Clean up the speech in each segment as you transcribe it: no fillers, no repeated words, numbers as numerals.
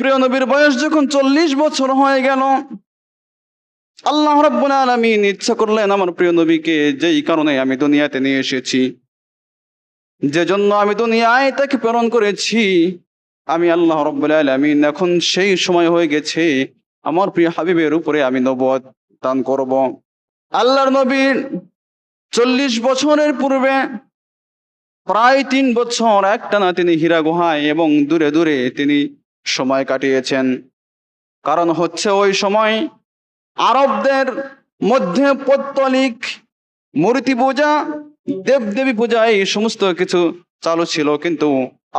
প্রিয় নবীর বয়স যখন 40 বছর হয়ে গেল, আল্লাহ রাব্বুল আলামিন ইচ্ছা করলেন আমার প্রিয় নবীকে যেই কারণে আমি দুনিয়াতে নিয়ে এসেছি, যে জন্য আমি দুনিয়ায় তাকে প্রেরণ করেছি, আমি আল্লাহ রাব্বুল আলামিন এখন সেই সময় হয়ে গেছে আমার প্রিয় হাবিবের উপরে আমি নবুয়ত দান করব। আল্লাহর নবীর 40 বছরের পূর্বে প্রায় 3 বছর একটানা তিনি হীরা গুহায় এবং দূরে দূরে তিনি সময় কাটিয়েছেন। কারণ হচ্ছে ওই সময় আরবদের মধ্যে পৌত্তলিক মূর্তি পূজা, দেবদেবী পূজা এই সমস্ত কিছু চালু ছিল, কিন্তু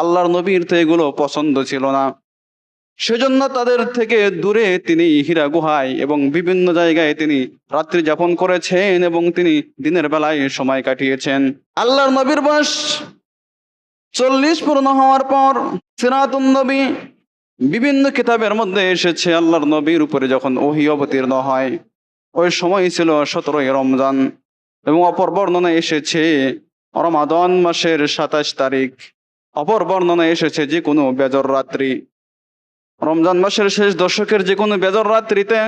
আল্লাহর নবীর তো এগুলো পছন্দ ছিল না। সেজন্য তাদের থেকে দূরে তিনি হীরা গুহায় এবং বিভিন্ন জায়গায় তিনি রাত্রি যাপন করেছেন এবং তিনি দিনের বেলায় সময় কাটিয়েছেন। আল্লাহর নবীর বয়স 40 পূর্ণ হওয়ার পর সিরাতুন নবী বিভিন্ন কিতাবের মধ্যে এসেছে, আল্লাহর নবীর উপরে যখন ওহী অবতীর্ণ হয় ওই সময় ছিল 17ই রমজান, এবং অপর বর্ণনায় এসেছে রমাদান মাসের 27 তারিখ, অপর বর্ণনায় এসেছে যে কোনো বেজর রাত্রি। রমজান মাসের শেষ দশকের যে কোনো বেজর রাত্রিতে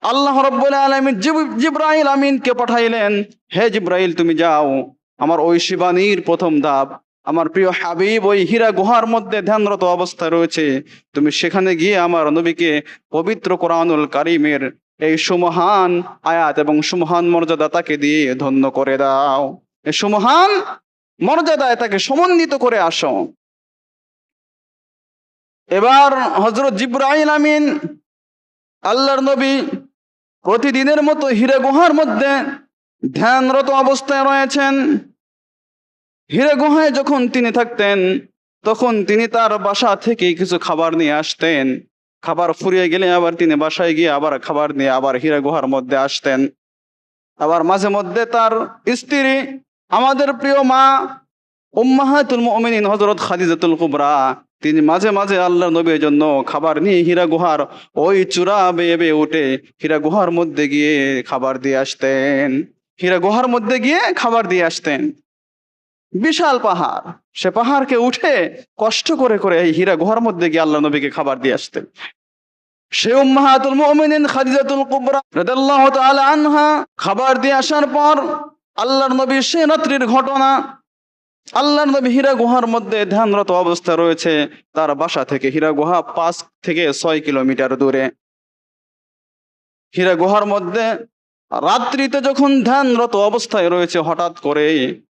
আল্লাহ রাব্বুল আলামিন জিবরাইল আমিনকে পাঠাইলেন, হে জিবরাইল তুমি যাও, আমার ওই শিবানীর প্রথম ধাপ আমার প্রিয় হাবিব ওই হীরা গুহার মধ্যে ধ্যানরত অবস্থায় রয়েছে, তুমি সেখানে গিয়ে আমার নবীকে পবিত্র কোরআনুল কারীমের এই সুমহান আয়াত এবং সুমহান মর্যাদা তাকে দিয়ে ধন্য করে দাও, এই সুমহান মর্যাদায় তাকে সমন্বিত করে আসো। এবার হযরত জিবরাইল আমিন আল্লাহর নবী প্রতিদিনের মতো হীরা গুহার মধ্যে ধ্যানরত অবস্থায় রয়েছেন। হীরা গুহায় যখন তিনি থাকতেন তখন তিনি তার বাসা থেকে কিছু খাবার নিয়ে আসতেন, খাবার ফুরিয়ে গেলে আবার তিনি বাসায় গিয়ে আবার খাবার নিয়ে আবার হীরা গুহার মধ্যে আসতেন। আবার মাঝে মধ্যে তার স্ত্রী আমাদের প্রিয় মা উম্মাহাতুল মুমিনিন হযরত খাদিজাতুল কুবরা তিনি মাঝে মাঝে আল্লাহর নবীর জন্য খাবার নিয়ে হীরা গুহার ওই চূড়া বেয়ে বেয়ে উঠে হীরা গুহার মধ্যে গিয়ে খাবার দিয়ে আসতেন, হীরা গুহার মধ্যে গিয়ে খাবার দিয়ে আসতেন। বিশাল পাহাড়, সে পাহাড়কে উঠে কষ্ট করে করে এই হীরা গুহার মধ্যে গিয়ে আল্লাহ নবীকে খাবার দিয়ে আসতেন। সে উম্মাহাতুল মুমিনিন খাদিজাতুল কুবরা রাদিয়াল্লাহু তাআলা আনহা খাবার দিয়ে আসার পর আল্লাহর নবীর সে রাত্রির ঘটনা, আল্লাহর নবী হীরা গুহার মধ্যে ধ্যানরত অবস্থা রয়েছে, তার বাসা থেকে হীরা গুহা 5 থেকে 6 কিলোমিটার দূরে। হীরা গুহার মধ্যে রাত্রিতে যখন ধ্যানরত অবস্থায় রয়েছে, হঠাৎ করে